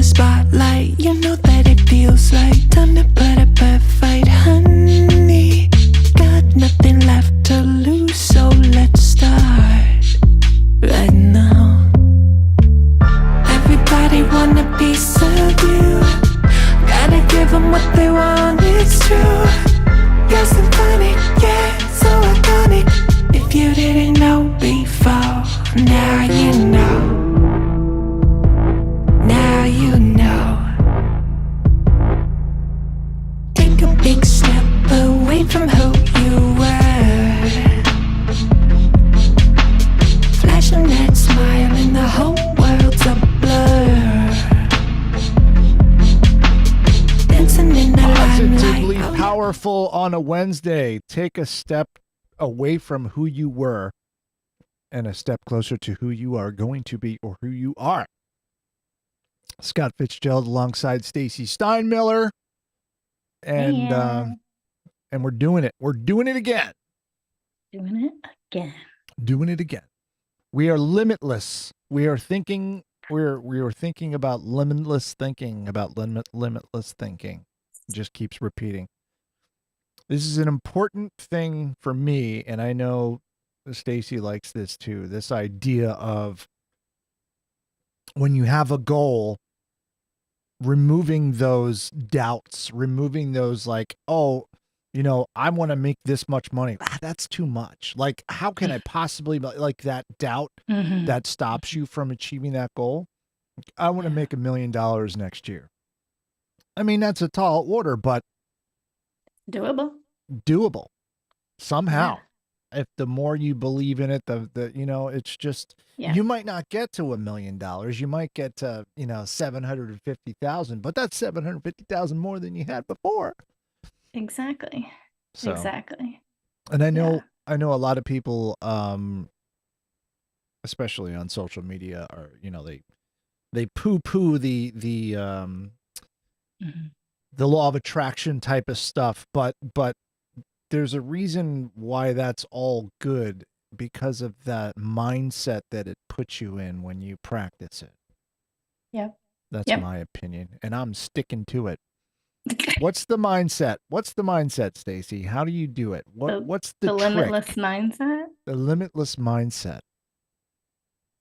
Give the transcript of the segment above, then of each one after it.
the spotlight. You know that it feels like time to put up a fight, honey. Got nothing left to lose, so let's start right now. Everybody want a piece of you. Gotta give them what they want, it's true. You're symphonic, yeah, so iconic. If you didn't know before, now you know. Now you know. Take a big step away from who you were. Flashing that smile and the whole world's a blur. Dancing in the Positively limelight. powerful on a Wednesday. Take a step away from who you were and a step closer to who you are going to be or who you are. Scott Fitzgerald alongside Stacey Steinmiller. And we're doing it. We're doing it again. Doing it again. Doing it again. We are limitless. We are thinking. We are thinking about limitless thinking. About limitless thinking. It just keeps repeating. This is an important thing for me, and I know Stacey likes this too. This idea of when you have a goal, removing those doubts, removing those like, oh, you know, I want to make this much money. That's too much. Like, how can I possibly, like that doubt that stops you from achieving that goal? I want to make $1 million next year. I mean, that's a tall order, but doable somehow. If the more you believe in it, the you know, it's just, you might not get to $1 million. You might get to, you know, 750,000, but that's 750,000 more than you had before. Exactly. So, exactly. And I know a lot of people, especially on social media, are, you know, they poo-poo the law of attraction type of stuff, but there's a reason why that's all good, because of that mindset that it puts you in when you practice it. Yep. That's my opinion, and I'm sticking to it. What's the mindset? What's the mindset, Stacey? How do you do it? What's the trick? Limitless mindset? The limitless mindset.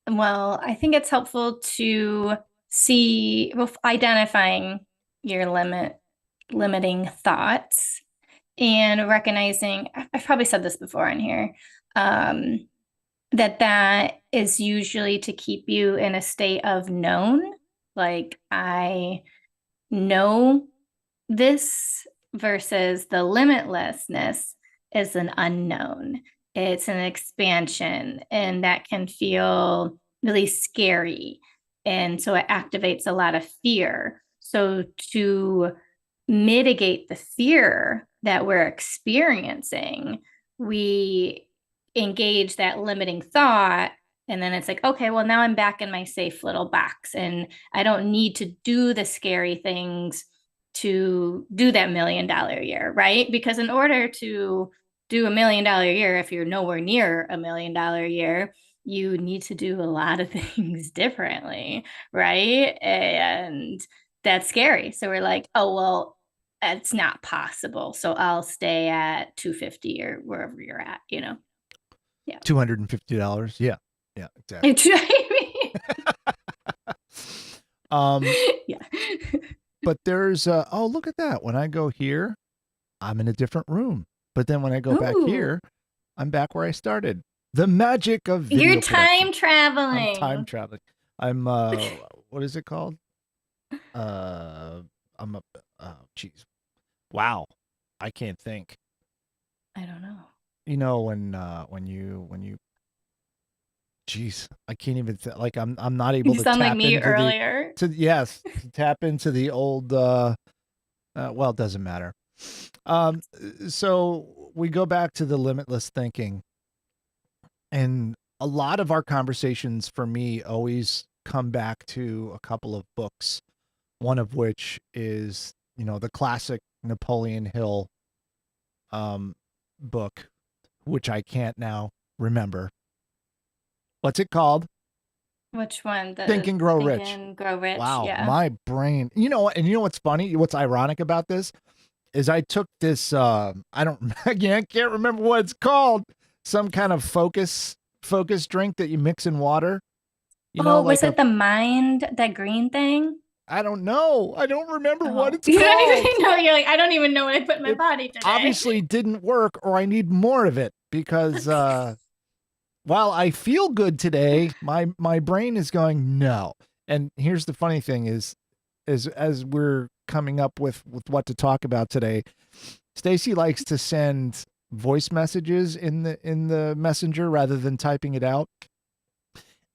Well, I think it's helpful to see, identifying your limiting thoughts and recognizing, I've probably said this before in here, that is usually to keep you in a state of known. Like, I know this, versus the limitlessness is an unknown. It's an expansion, and that can feel really scary. And so it activates a lot of fear. So to mitigate the fear that we're experiencing, we engage that limiting thought, and then it's like, okay, well, now I'm back in my safe little box, and I don't need to do the scary things to do that $1 million a year, right? Because in order to do $1 million a year, if you're nowhere near $1 million a year, you need to do a lot of things differently, right? And that's scary. So we're like, oh, well, it's not possible. So I'll stay at 250 or wherever you're at, you know? Yeah. $250. Yeah. Yeah, exactly. Yeah. But there's oh, look at that. When I go here, I'm in a different room. But then when I go back here, I'm back where I started. The magic of video You're time traveling. I'm time traveling. I'm what is it called? I'm a geez. Wow. I can't think. I don't know. You know, when you geez, I can't even like I'm not able to sound tap like me into earlier. to tap into the old well, it doesn't matter. So we go back to the limitless thinking, and a lot of our conversations for me always come back to a couple of books, one of which is, you know, the classic Napoleon Hill book, which I can't now remember. What's it called? Which one? Think The and Grow Think Rich. and Grow Rich. Wow, Yeah. my brain. You know what? And you know what's funny? What's ironic about this is I took this. I don't. Again, I can't remember what it's called. Some kind of focus drink that you mix in water. You know, Oh, like was a. it the mind, that green thing? I don't know. I don't remember what Oh, it's you don't called. even know. You're like, I don't even know what I put in my It body today. obviously didn't work, or I need more of it because while I feel good today, my brain is going no. And here's the funny thing is as we're coming up with what to talk about today, Stacey likes to send voice messages in the messenger rather than typing it out.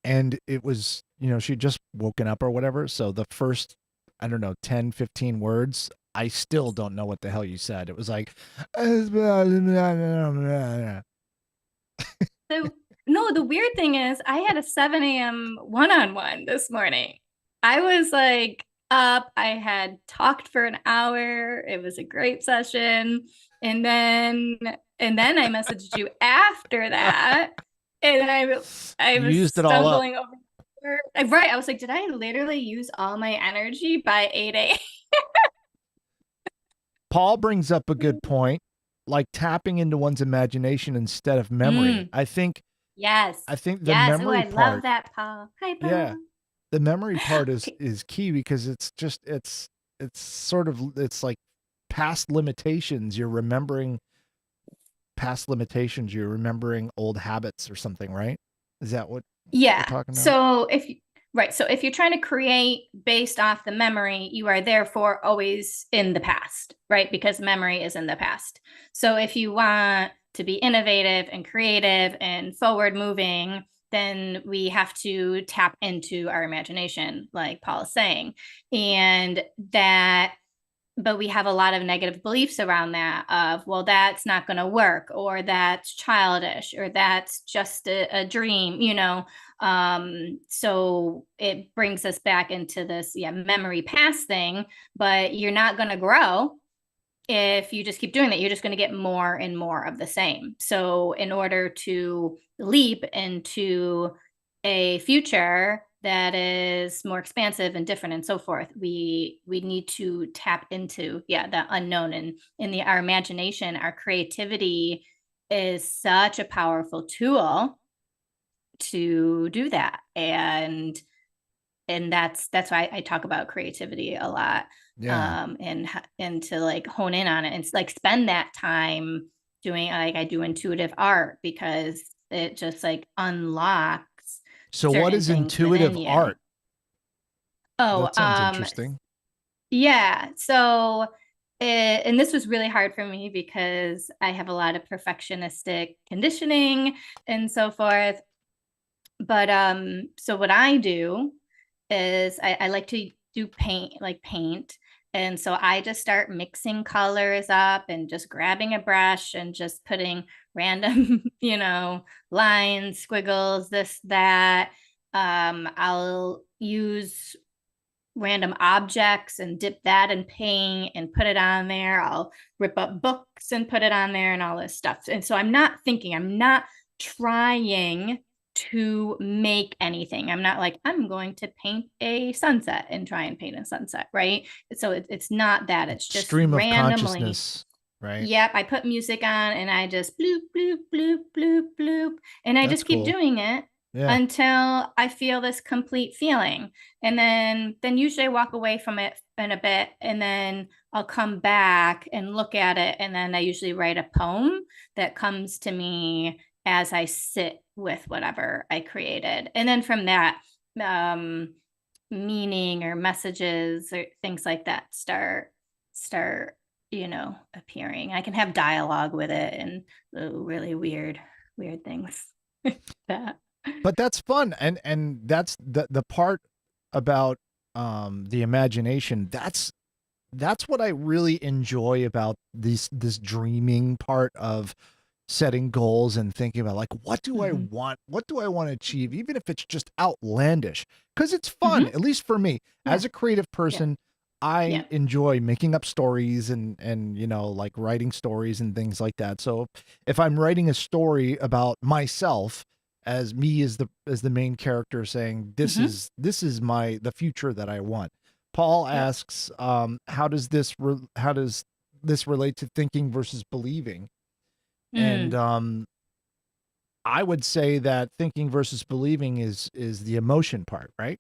And it was, she'd just woken up or whatever. So the first, I don't know, 10, 15 words, I still don't know what the hell you said. It was like, So, no, the weird thing is, I had a 7 a.m. one-on-one this morning. I was like up, I had talked for an hour. It was a great session. And then I messaged you after that. And I you was used it all up. stumbling over. Right. I was like, did I literally use all my energy by 8 a.m.? Paul brings up a good point, like tapping into one's imagination instead of memory. I think Yes. the Yes. Oh, memory I love part, that, Paul. Hi, Paul. yeah, the memory part Okay. is key because it's sort of it's like past limitations. You're remembering past limitations. You're remembering old habits or something, right? Is that what we're Yeah. talking about? So if you're trying to create based off the memory, you are therefore always in the past, right? Because memory is in the past. So if you want to be innovative and creative and forward moving, then we have to tap into our imagination, like Paul is saying. And that but we have a lot of negative beliefs around that of, well, that's not going to work, or that's childish, or that's just a dream, so it brings us back into this memory past thing. But you're not going to grow if you just keep doing that. You're just going to get more and more of the same. So in order to leap into a future that is more expansive and different and so forth, we need to tap into the unknown. And in our imagination, our creativity is such a powerful tool to do that. And that's why I talk about creativity a lot. Yeah. And to like hone in on it and like spend that time doing, like I do intuitive art, because it just like unlocks So what certain is things intuitive within you. art? Oh, That sounds interesting. yeah. So and this was really hard for me because I have a lot of perfectionistic conditioning and so forth. But so what I do is I like to do paint. And so I just start mixing colors up and just grabbing a brush and just putting random, lines, squiggles, this, that. I'll use random objects and dip that in paint and put it on there. I'll rip up books and put it on there and all this stuff. And so I'm not trying to make anything. I'm not like, I'm going to paint a sunset and try and paint a sunset, right? So it's not that. It's just Stream of randomly. consciousness, right? Yep, I put music on and I just bloop, bloop, bloop, bloop, bloop. And I That's just keep cool. doing it Yeah. until I feel this complete feeling. And then usually I walk away from it in a bit, and then I'll come back and look at it. And then I usually write a poem that comes to me as I sit with whatever I created. And then from that, meaning or messages or things like that start appearing. I can have dialogue with it and really weird things that. But that's fun, and that's the part about the imagination. That's what I really enjoy about this dreaming part of setting goals and thinking about, like, what do I Mhm. want, what do I want to achieve, even if it's just outlandish, because it's fun, Mhm. at least for me as Yeah. a creative Yeah. person. I Yeah. enjoy making up stories and like writing stories and things like that. So if I'm writing a story about myself as me as the main character saying this Mhm. is the future that I want. Paul Yep. asks, how does this relate to thinking versus believing? And Mm. I would say that thinking versus believing is the emotion part, right?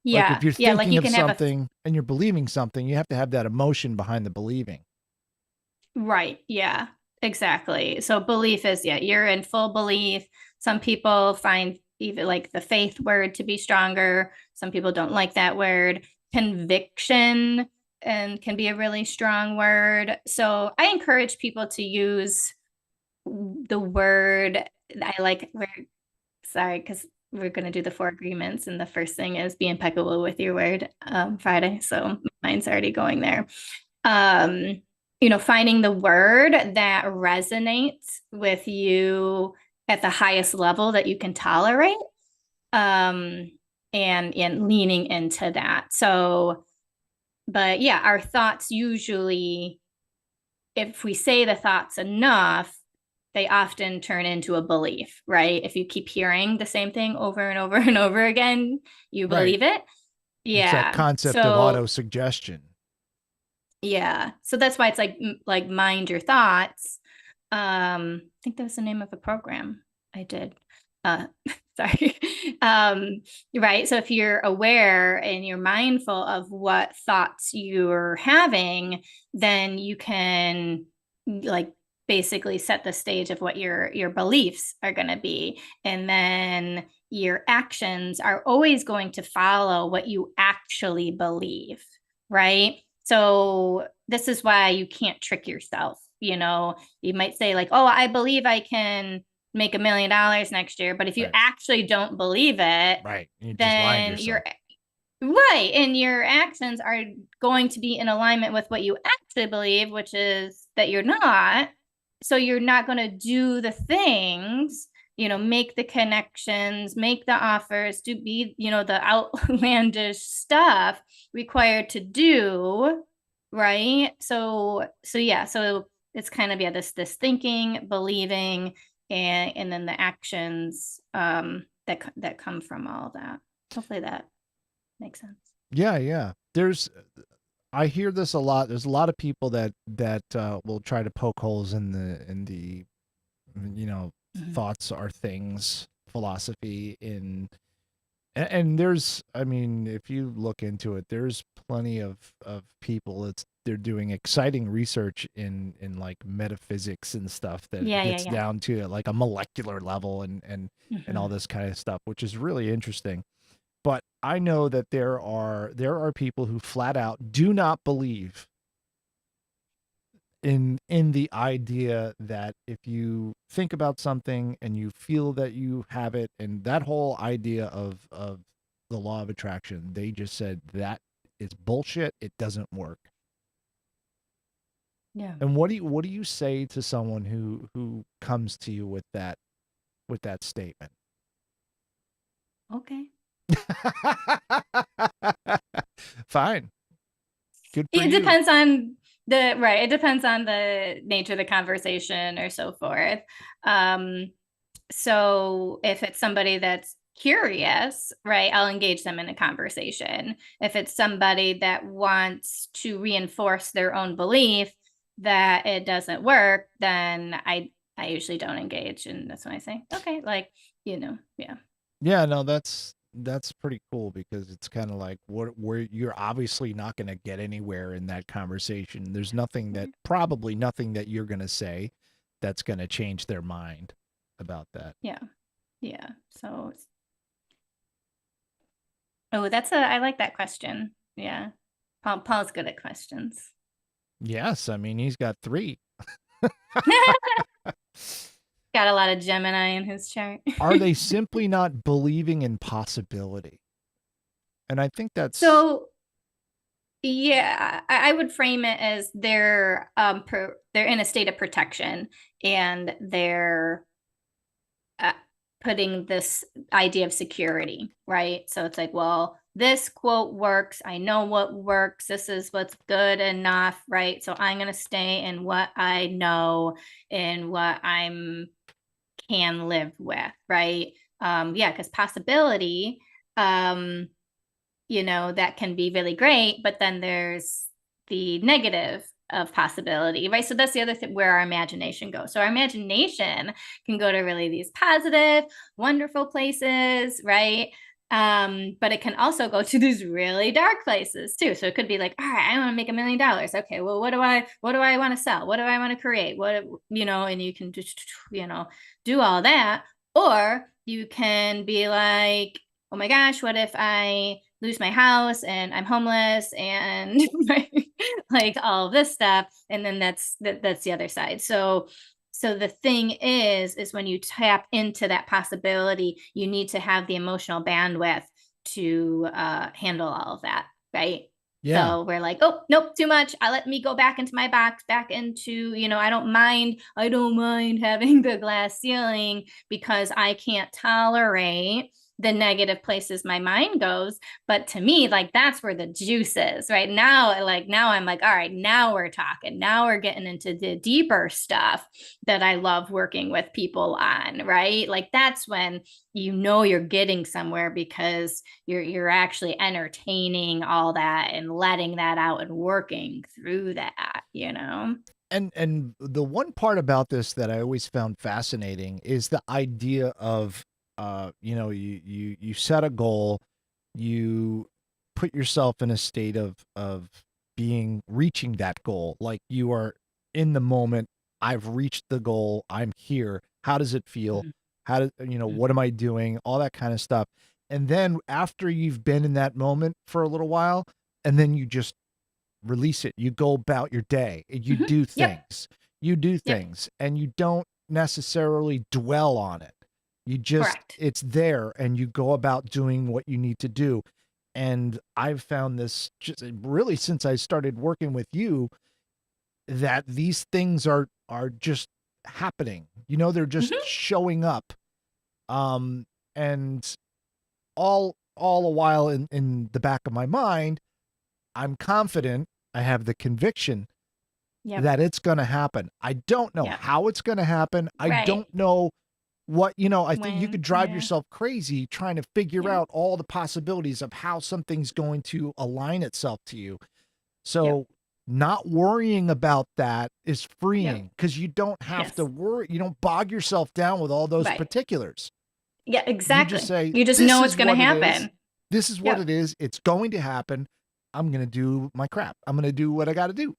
Like if Yeah. you're Yeah. Like thinking you of can have a something and you're believing something, you have to have that emotion behind the believing. right. Yeah. Exactly. So belief is, yeah, you're in full belief. Some people find even like the faith word to be stronger. Some people don't like that word. Conviction and can be a really strong word. So I encourage people to use the word I like. Sorry, because we're going to do the four agreements. And the first thing is be impeccable with your word, Friday. So mine's already going there. Um, finding the word that resonates with you at the highest level that you can tolerate, um, and leaning into that. So, but yeah, our thoughts usually, if we say the thoughts enough, they often turn into a belief, right? If you keep hearing the same thing over and over and over again, you Right. believe it. It's that Yeah. concept of auto So, suggestion. yeah. So that's why it's like mind your thoughts. I think that was the name of a program I did. Uh sorry. Right. So if you're aware and you're mindful of what thoughts you're having, then you can like basically set the stage of what your beliefs are going to be. And then your actions are always going to follow what you actually believe, right? So this is why you can't trick yourself. You might say like, "Oh, I believe I can make $1 million next year," but if you Right. actually don't believe it, Right. You're just lying to then yourself. you're right, and your actions are going to be in alignment with what you actually believe, which is that you're not. So you're not going to do the things, make the connections, make the offers, do be, the outlandish stuff required to do, right? So yeah, so it's kind of, yeah, this thinking, believing, and then the actions that come from all that. Hopefully that makes sense. Yeah, yeah. I hear this a lot. There's a lot of people that will try to poke holes in the you know Mhm. thoughts are things philosophy in and there's I mean if you look into it there's plenty of people it's they're doing exciting research in like metaphysics and stuff that Yeah, yeah, gets yeah. down to like a molecular level and all Mhm. this kind of stuff, which is really interesting. But I know that there are people who flat out do not believe in the idea that if you think about something and you feel that you have it, and that whole idea of the law of attraction, they just said that is bullshit, it doesn't work. Yeah. And what do you say to someone who comes to you with that statement? Okay. Fine, good for It you. depends on the right. It depends on the nature of the conversation or so forth. Um, so if it's somebody that's curious, right, I'll engage them in a conversation. If it's somebody that wants to reinforce their own belief that it doesn't work, then I usually don't engage. And that's when I say, okay, like, yeah. Yeah, no, that's pretty cool because it's kind of like what where you're obviously not going to get anywhere in that conversation. There's probably nothing that you're going to say that's going to change their mind about that. Yeah. Yeah. So, oh, I like that question. Yeah. Paul's good at questions. Yes, I mean he's got 3. Got a lot of Gemini in his chart. Are they simply not believing in possibility? And I think that's So, yeah, I would frame it as they're in a state of protection, and they're uh, putting this idea of security, right? So it's like, well, this quote works. I know what works. This is what's good enough, right? So I'm going to stay in what I know and what I'm can live with, right? Yeah, because possibility, that can be really great, but then there's the negative of possibility, right? So that's the other thing where our imagination goes. So our imagination can go to really these positive, wonderful places, right? But it can also go to these really dark places too. So it could be like, all right, I want to make $1 million. Okay, well, what do I want to sell? What do I want to create? And you can just, do all that. Or you can be like, oh my gosh, what if I lose my house and I'm homeless and like all of this stuff? And then that's the other side. So the thing is when you tap into that possibility, you need to have the emotional bandwidth to handle all of that, right? Yeah. So we're like, oh nope, too much. Let me go back into my box, back into, I don't mind having the glass ceiling because I can't tolerate the negative places my mind goes. But to me, like, that's where the juice is right now. Like, now I'm like, all right, now we're talking. Now we're getting into the deeper stuff that I love working with people on, right? Like, that's when you're getting somewhere, because you're actually entertaining all that and letting that out and working through that. And the one part about this that I always found fascinating is the idea of you set a goal, you put yourself in a state of reaching that goal, like you are in the moment. I've reached the goal, I'm here. How does it feel? Mhm. How does Mhm. what am I doing? All that kind of stuff. And then after you've been in that moment for a little while, and then you just release it. You go about your day. You Mhm. do Yep. things. You do Yep. things, and you don't necessarily dwell on it. You just, Correct. it's there, and you go about doing what you need to do. And I've found this just really since I started working with you, that these things are just happening. They're just Mhm. showing up. Um and all a while in the back of my mind, I'm confident, I have the conviction Yep. that it's going to happen. I don't know Yep. how it's going to happen. I Right. don't know I think you could When, drive yeah. yourself crazy trying to figure Yep. out all the possibilities of how something's going to align itself to you. Yep. So, not worrying about that is Yep. freeing because you don't have to Yes. worry. You don't bog yourself down with all those Right. particulars. Yeah, You just exactly. say, You just this know is it's going to what it is. happen. This is what it Yep. is. It's going to happen. I'm going to do my crap. I'm going to do what I got to do.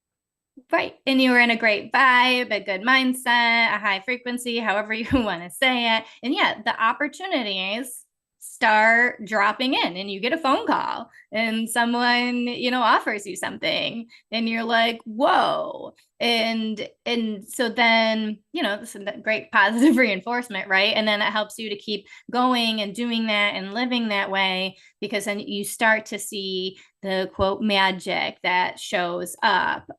Right. And you were in a great vibe, a good mindset, a high frequency, however you want to say it. And yeah, the opportunities start dropping in, and you get a phone call and someone, offers you something, and you're like, whoa. And so then, this is great positive reinforcement, right? And then it helps you to keep going and doing that and living that way, because then you start to see the quote magic that shows up.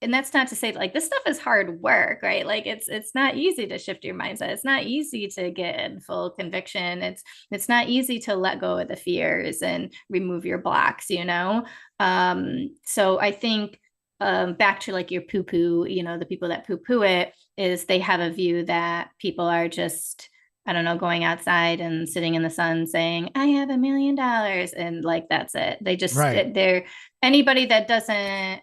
And that's not to say, like, this stuff is hard work, right? Like, it's not easy to shift your mindset. It's not easy to get in full conviction. It's not easy to let go of the fears and remove your blocks. So I think, back to like your poo poo, the people that poo poo it, is they have a view that people are just, I don't know, going outside and sitting in the sun saying, I have $1 million. And like, that's it. Right. They're anybody that doesn't,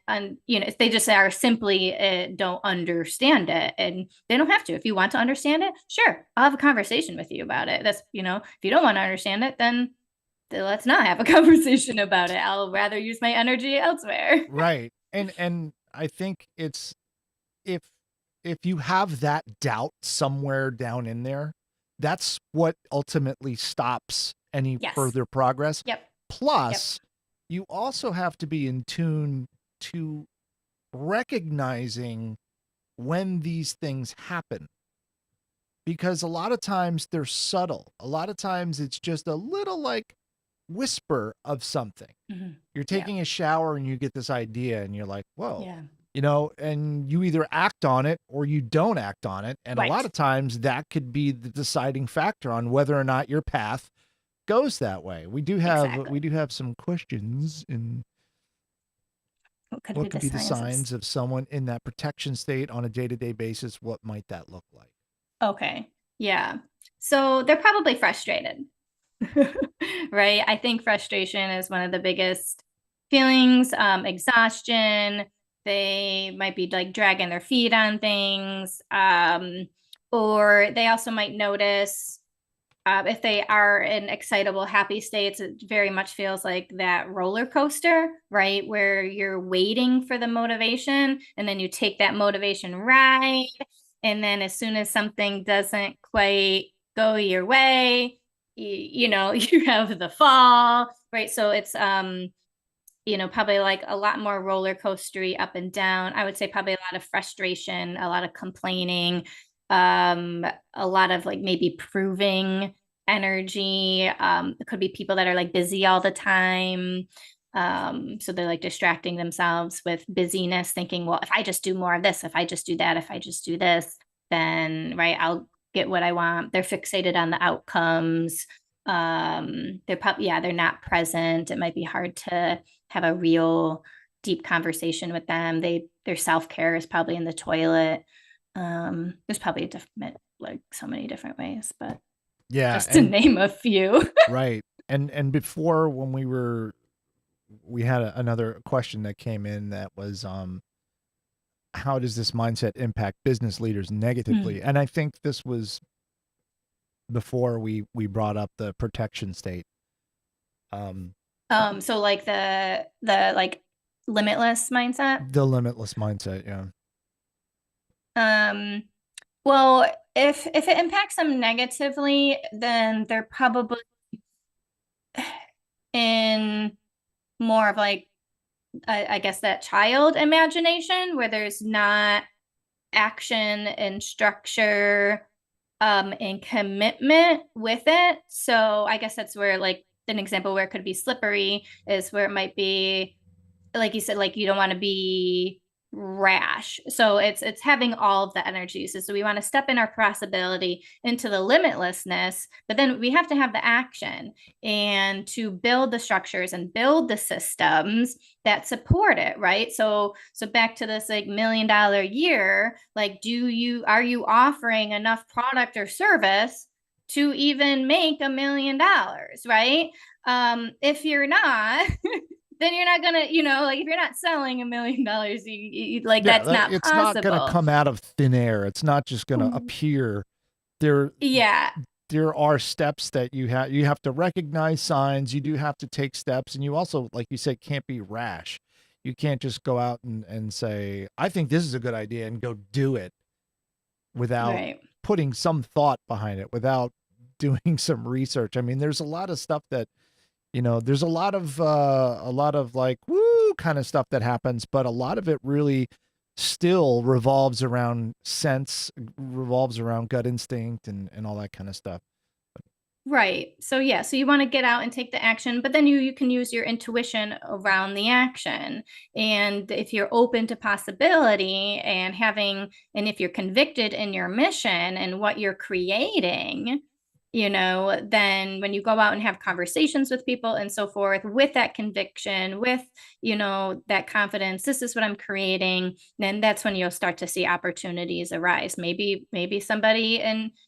if they just are simply don't understand it. And they don't have to. If you want to understand it, sure, I'll have a conversation with you about it. That's, if you don't want to understand it, then let's not have a conversation about it. I'll rather use my energy elsewhere. Right. And I think it's if you have that doubt somewhere down in there, that's what ultimately stops any Yes. further progress. Yep. Yep. Plus, you also have to be in tune to recognizing when these things happen, because a lot of times they're subtle. A lot of times it's just a little like whisper of something. Mhm. You're Yeah. taking a shower and you get this idea and you're like, whoa, Yeah. and you either act on it or you don't act on it. And a lot Right. of times that could be the deciding factor on whether or not your path goes that way. We Exactly. do have some questions in What could be what the could be the signs of signs of someone in that protection state on a day-to-day basis. What might that look like? Okay. Yeah. So they're probably frustrated. Right? I think frustration is one of the biggest feelings, exhaustion. They might be like dragging their feet on things. Or they also might notice if they are in excitable, happy states, it very much feels like that roller coaster, right? Where you're waiting for the motivation and then you take that motivation ride. And then as soon as something doesn't quite go your way, you know, you have the fall, right? So it's probably like a lot more roller coastery up and down. I would say probably a lot of frustration, a lot of complaining, a lot of like maybe proving energy. It could be people that are like busy all the time. So they're like distracting themselves with busyness, thinking, well, if I just do more of this, if I just do that, if I just do this, then right, I'll get what I want. They're fixated on the outcomes. They're probably, yeah, they're not present. It might be hard to have a real deep conversation with them. Their self-care is probably in the toilet. There's probably different, like so many different ways, but Yeah, just to and name a few. right. And before when we had another question that came in that was how does this mindset impact business leaders negatively? And I think this was before we brought up the protection state. So like the like limitless mindset. The limitless mindset, yeah. Um, well, if it impacts them negatively, then they're probably in more of like I guess that child imagination where there's not action and structure and commitment with it. So I guess that's where like an example where it could be slippery is where it might be like you said, like you don't want to be rash. So it's having all of the energy. So we want to step in our possibility into the limitlessness, but then we have to have the action and to build the structures and build the systems that support it, right? So back to this like $1 million year, like are you offering enough product or service to even make $1 million, right? If you're not, then you're not gonna, like if you're not selling $1 million, like Yeah, that's not it's not going to possible. come out of thin air. It's not just going to appear. There Yeah, there are steps that you have to recognize signs, you do have to take steps, and you also, like you said, can't be rash. You can't just go out and say, I think this is a good idea, and go do it without right. putting some thought behind it, without doing some research. I mean, there's a lot of stuff that there's a lot of like woo kind of stuff that happens, but a lot of it really still revolves around sense, revolves around gut instinct and all that kind of stuff. Right. So yeah, so you want to get out and take the action, but then you can use your intuition around the action. And if you're open to possibility and if you're convicted in your mission and what you're creating, then when you go out and have conversations with people and so forth, with that conviction, with, that confidence, this is what I'm creating, then that's when you'll start to see opportunities arise. Maybe somebody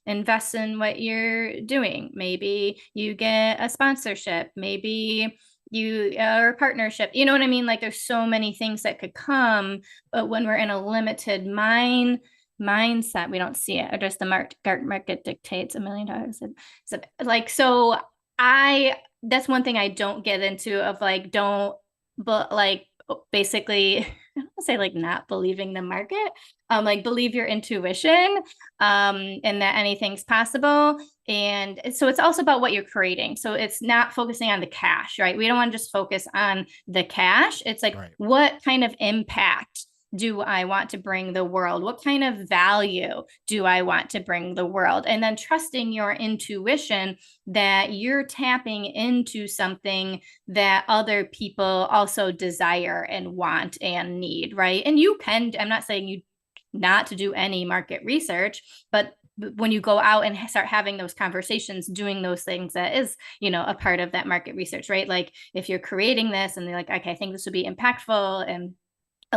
invests in what you're doing. Maybe you get a sponsorship. Maybe you or a partnership. You know what I mean? Like there's so many things that could come, but when we're in a limited mindset, we don't see it. Or just the market dictates $1 million. So I that's one thing I don't get into of like don't but like basically I don't say like not believing the market, like believe your intuition, and that anything's possible. And so it's also about what you're creating. So it's not focusing on the cash, right? We don't want to just focus on the cash. It's like, Right. what kind of impact do I want to bring the world? What kind of value do I want to bring the world? And then trusting your intuition that you're tapping into something that other people also desire and want and need, right? And I'm not saying you not to do any market research, but when you go out and start having those conversations, doing those things, that is, a part of that market research, right? Like if you're creating this and they're like, okay, I think this would be impactful and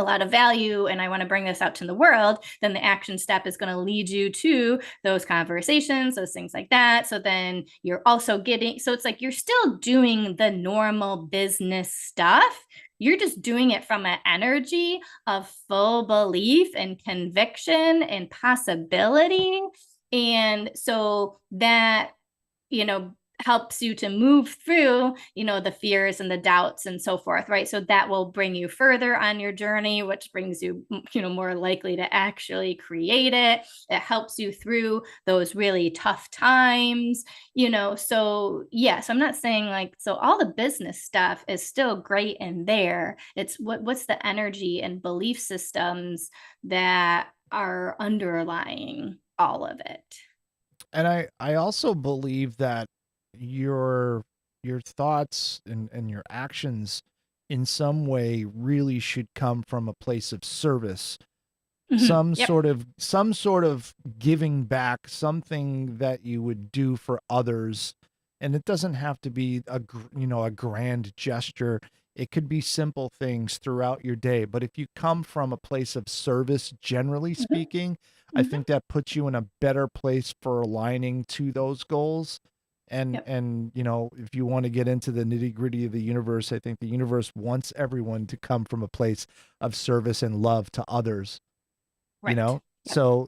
a lot of value and I want to bring this out to the world, then the action step is going to lead you to those conversations, those things like that. So then you're also getting, so it's like you're still doing the normal business stuff. You're just doing it from an energy of full belief and conviction and possibility. And so that, helps you to move through, the fears and the doubts and so forth, right? So that will bring you further on your journey, which brings you, more likely to actually create it. It helps you through those really tough times, so yes, I'm not saying like, so all the business stuff is still great in there. It's what's the energy and belief systems that are underlying all of it. And I also believe that your thoughts and your actions in some way really should come from a place of service, Yep. some sort of giving back, something that you would do for others. And it doesn't have to be a grand gesture. It could be simple things throughout your day, but if you come from a place of service, generally Mhm. speaking, I Mhm. think that puts you in a better place for aligning to those goals. and Yep. and if you want to get into the nitty-gritty of the universe, I think the universe wants everyone to come from a place of service and love to others, Right. Yep.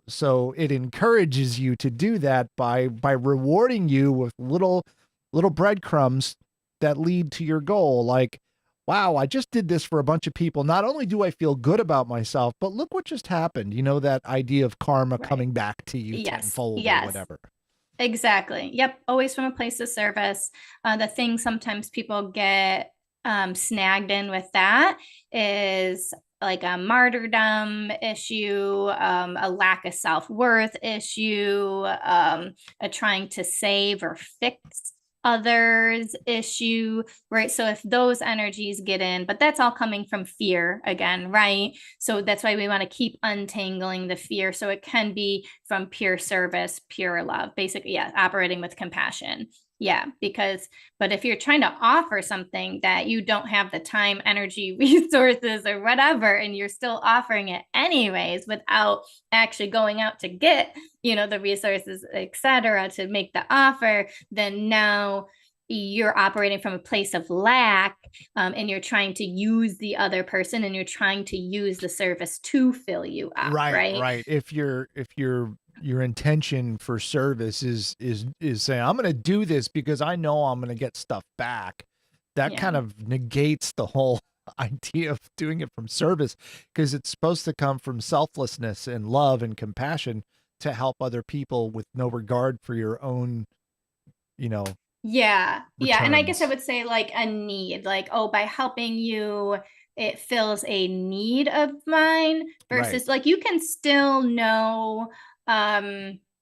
so it encourages you to do that by rewarding you with little breadcrumbs that lead to your goal, like, wow, I just did this for a bunch of people. Not only do I feel good about myself, but look what just happened. That idea of karma Right. coming back to you Yes. tenfold or Yes. whatever. Exactly. Yep. Always from a place of service. The thing sometimes people get snagged in with that is like a martyrdom issue, a lack of self worth issue, a trying to save or fix others issue, right? So if those energies get in, but that's all coming from fear again, right? So that's why we want to keep untangling the fear. So it can be from pure service, pure love, basically, yeah, operating with compassion. Yeah, but if you're trying to offer something that you don't have the time, energy, resources, or whatever, and you're still offering it anyways without actually going out to get, the resources, etc., to make the offer, then now you're operating from a place of lack, and you're trying to use the other person and you're trying to use the service to fill you up, Right, right? right. If your intention for service is saying, I'm going to do this because I know I'm going to get stuff back, that Yeah. kind of negates the whole idea of doing it from service, because it's supposed to come from selflessness and love and compassion to help other people with no regard for your own, you know, Yeah. Yeah. And I guess I returns. would say like a need, like, oh, by helping you, it fills a need of mine Right. versus like you can still know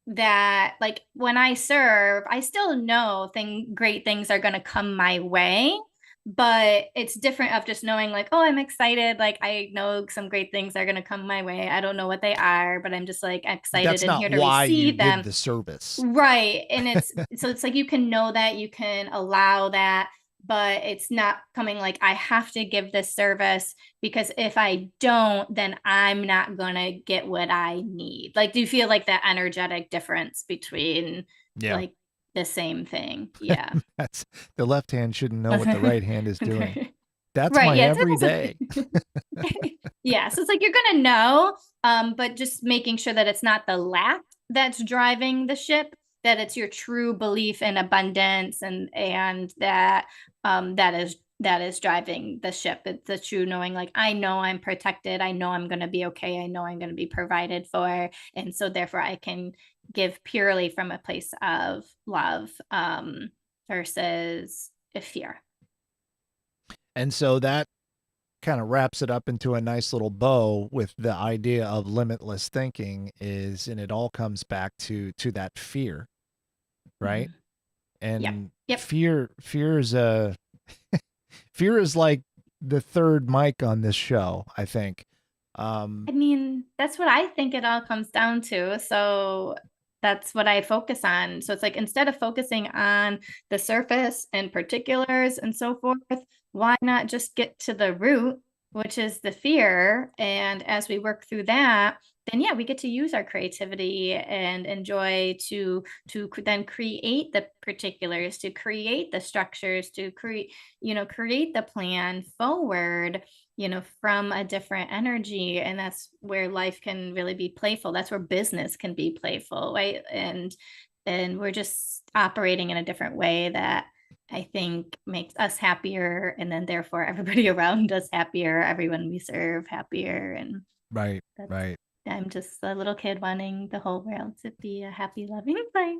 that like when I serve, I still know great things are gonna come my way. But it's different of just knowing like, oh, I'm excited. Like I know some great things are gonna come my way. I don't know what they are, but I'm just like excited That's and not here to why you receive did them. the service. Right. And it's like you can know that, you can allow that, but it's not coming like I have to give this service because if I don't, then I'm not going to get what I need. Like, do you feel like that energetic difference between Yeah. like the same thing? Yeah. That's the left hand shouldn't know what the right hand is doing. That's Right. my Yeah. It's everyday. like, yeah. So it's like you're going to know, but just making sure that it's not the lack that's driving the ship, that it's your true belief in abundance and that that is driving the ship. It's the true knowing, like, I know I'm protected. I know I'm going to be okay. I know I'm going to be provided for. And so therefore I can give purely from a place of love versus fear. And so that kind of wraps it up into a nice little bow with the idea of limitless thinking is, and it all comes back to that fear, right? Mhm. Yep. And Yep. fear is a fear is like the third mic on this show, I think. I mean, that's what I think it all comes down to. So that's what I focus on. So it's like instead of focusing on the surface and particulars and so forth, why not just get to the root? which is the fear. And as we work through that, then yeah, we get to use our creativity and enjoy to then create the particulars, to create the structures, to create the plan forward, from a different energy. And that's where life can really be playful. That's where business can be playful, right? And we're just operating in a different way that I think makes us happier, and then therefore everybody around us happier, everyone we serve happier. And Right. that's, Right. I'm just a little kid wanting the whole world to be a happy, loving place.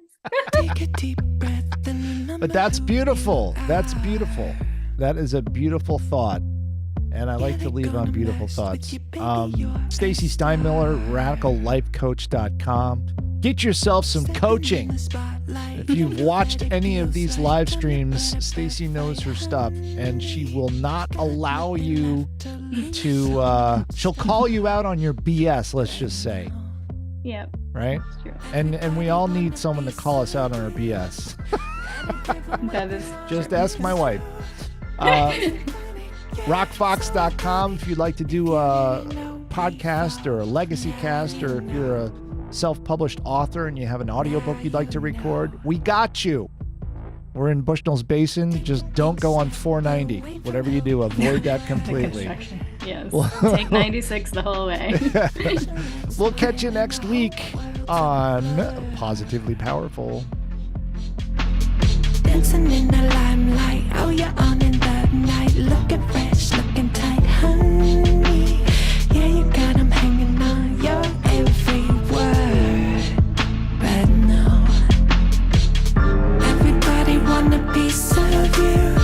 Take a deep breath and remember But that's who beautiful. you That's are. beautiful. That is a beautiful thought. And I like to leave on beautiful thoughts. Stacey Steinmiller, radicallifecoach.com. Get yourself some coaching. If you've watched any of these live streams, Stacey knows her stuff, and she will not allow you to, she'll call you out on your BS, let's just say, Yeah, right? that's true. And we all need someone to call us out on our BS. That is Just true. ask my wife. Rockfox.com if you'd like to do a podcast or a legacy cast, or if you're a self-published author and you have an audiobook you'd like to record, we got you. We're in Bushnell's Basin. Just don't go on 490. Whatever you do, avoid that The completely. construction. Yes. Take 96 the whole way. We'll catch you next week on Positively Powerful. Dancing in the limelight, oh you're on in the night, looking fresh, looking tight, honey. Yeah, you got 'em hanging on your every word, but no, everybody want a piece of you.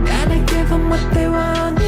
Gotta give 'em what they want.